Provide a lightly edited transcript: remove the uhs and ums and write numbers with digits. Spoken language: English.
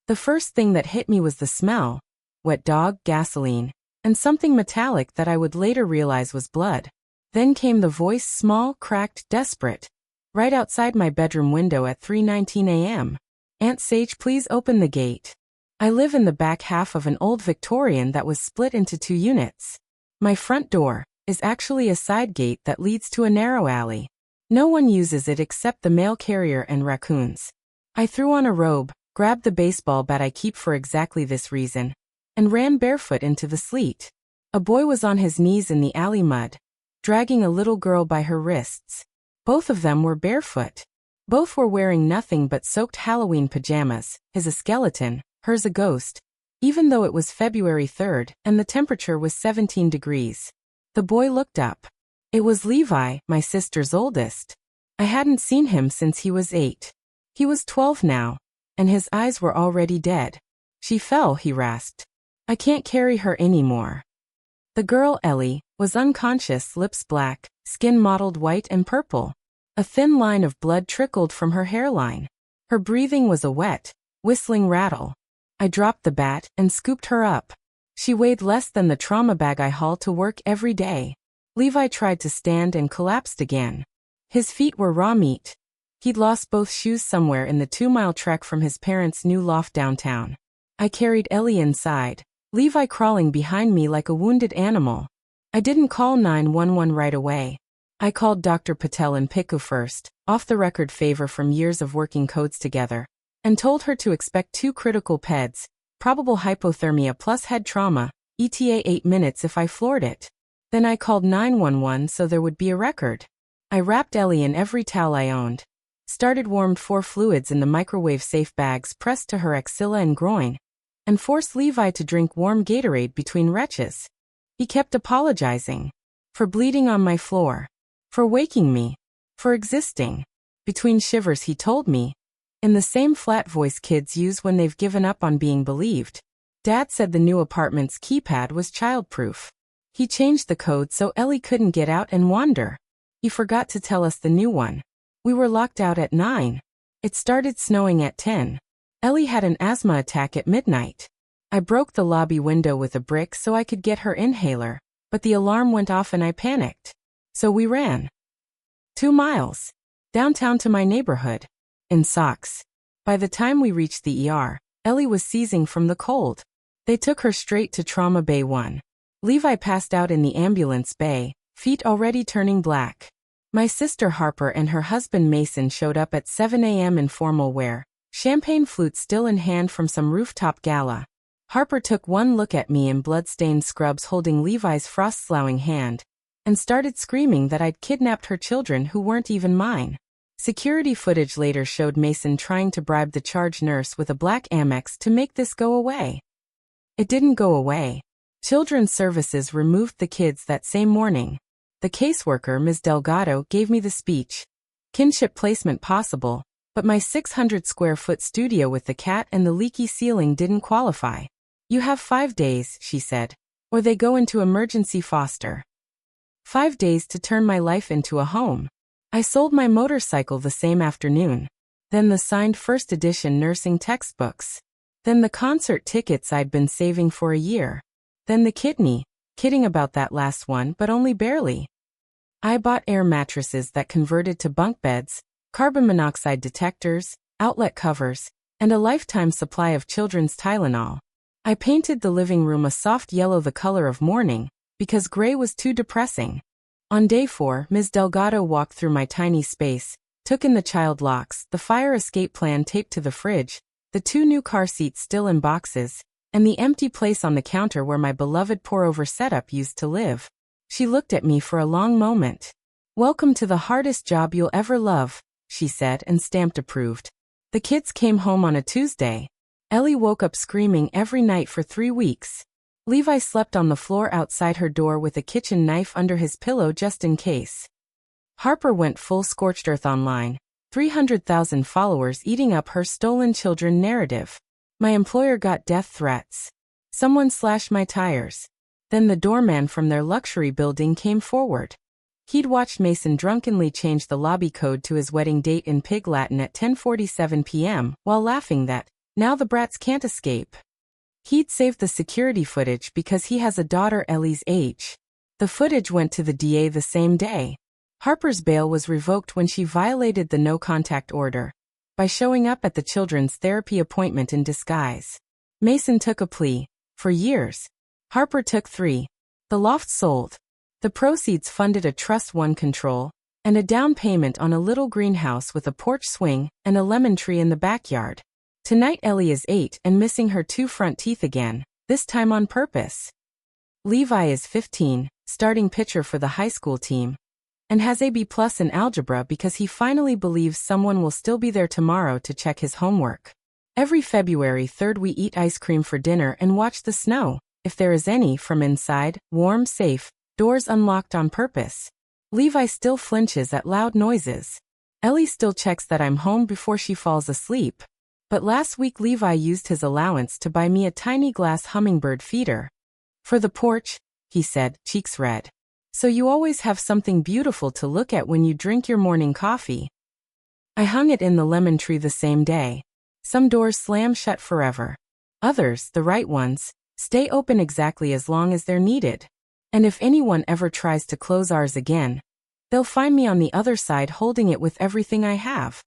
The first thing that hit me was the smell: wet dog, gasoline, and something metallic that I would later realize was blood. Then came the voice, small, cracked, desperate, right outside my bedroom window at 3:19 a.m. "Aunt Sage, please open the gate. I live in the back half of an old Victorian that was split into 2 units. My front door is actually a side gate that leads to a narrow alley. No one uses it except the mail carrier and raccoons." I threw on a robe, grabbed the baseball bat I keep for exactly this reason, and ran barefoot into the sleet. A boy was on his knees in the alley mud, dragging a little girl by her wrists. Both of them were barefoot. Both were wearing nothing but soaked Halloween pajamas, his a skeleton, hers a ghost, even though it was February 3rd and the temperature was 17 degrees. The boy looked up. It was Levi, my sister's oldest. I hadn't seen him since he was 8. He was 12 now, and his eyes were already dead. "She fell," he rasped. "I can't carry her anymore." The girl, Ellie, was unconscious, lips black, skin mottled white and purple. A thin line of blood trickled from her hairline. Her breathing was a wet, whistling rattle. I dropped the bat and scooped her up. She weighed less than the trauma bag I haul to work every day. Levi tried to stand and collapsed again. His feet were raw meat. He'd lost both shoes somewhere in the 2-mile trek from his parents' new loft downtown. I carried Ellie inside, Levi crawling behind me like a wounded animal. I didn't call 911 right away. I called Dr. Patel in PICU first, off-the-record favor from years of working codes together, and told her to expect 2 critical PEDs, probable hypothermia plus head trauma, ETA 8 minutes if I floored it. Then I called 911 so there would be a record. I wrapped Ellie in every towel I owned, started warmed 4 fluids in the microwave-safe bags pressed to her axilla and groin, and forced Levi to drink warm Gatorade between retches. He kept apologizing. For bleeding on my floor. For waking me. For existing. Between shivers he told me, in the same flat voice kids use when they've given up on being believed, Dad said the new apartment's keypad was childproof. He changed the code so Ellie couldn't get out and wander. He forgot to tell us the new one. We were locked out at 9. It started snowing at 10. Ellie had an asthma attack at midnight. I broke the lobby window with a brick so I could get her inhaler, but the alarm went off and I panicked. So we ran. 2 miles. Downtown to my neighborhood. In socks. By the time we reached the ER, Ellie was seizing from the cold. They took her straight to Trauma Bay 1. Levi passed out in the ambulance bay, feet already turning black. My sister Harper and her husband Mason showed up at 7 a.m. in formal wear, champagne flute still in hand from some rooftop gala. Harper took one look at me in blood-stained scrubs holding Levi's frost-sloughing hand, and started screaming that I'd kidnapped her children who weren't even mine. Security footage later showed Mason trying to bribe the charge nurse with a black Amex to make this go away. It didn't go away. Children's Services removed the kids that same morning. The caseworker, Ms. Delgado, gave me the speech. Kinship placement possible, but my 600-square-foot studio with the cat and the leaky ceiling didn't qualify. "You have 5 days," she said, "or they go into emergency foster." 5 days to turn my life into a home. I sold my motorcycle the same afternoon. Then the signed first edition nursing textbooks. Then the concert tickets I'd been saving for a year. Then the kidney. Kidding about that last one, but only barely. I bought air mattresses that converted to bunk beds, carbon monoxide detectors, outlet covers, and a lifetime supply of children's Tylenol. I painted the living room a soft yellow, the color of mourning, because gray was too depressing. On day 4, Ms. Delgado walked through my tiny space, took in the child locks, the fire escape plan taped to the fridge, the 2 new car seats still in boxes, and the empty place on the counter where my beloved pour-over setup used to live. She looked at me for a long moment. "Welcome to the hardest job you'll ever love," she said, and stamped approved. The kids came home on a Tuesday. Ellie woke up screaming every night for 3 weeks. Levi slept on the floor outside her door with a kitchen knife under his pillow just in case. Harper went full scorched earth online, 300,000 followers eating up her stolen children narrative. My employer got death threats. Someone slashed my tires. Then the doorman from their luxury building came forward. He'd watched Mason drunkenly change the lobby code to his wedding date in Pig Latin at 10:47 p.m. while laughing that Now the brats can't escape. He'd saved the security footage because he has a daughter Ellie's age. The footage went to the DA the same day. Harper's bail was revoked when she violated the no-contact order by showing up at the children's therapy appointment in disguise. Mason took a plea. For years. Harper took 3. The loft sold. The proceeds funded a Trust 1 control and a down payment on a little greenhouse with a porch swing and a lemon tree in the backyard. Tonight Ellie is 8 and missing her 2 front teeth again, this time on purpose. Levi is 15, starting pitcher for the high school team, and has a B+ in algebra because he finally believes someone will still be there tomorrow to check his homework. Every February 3rd we eat ice cream for dinner and watch the snow, if there is any, from inside, warm, safe, doors unlocked on purpose. Levi still flinches at loud noises. Ellie still checks that I'm home before she falls asleep. But last week Levi used his allowance to buy me a tiny glass hummingbird feeder. For the porch, he said, cheeks red. So you always have something beautiful to look at when you drink your morning coffee. I hung it in the lemon tree the same day. Some doors slam shut forever. Others, the right ones, stay open exactly as long as they're needed. And if anyone ever tries to close ours again, they'll find me on the other side holding it with everything I have.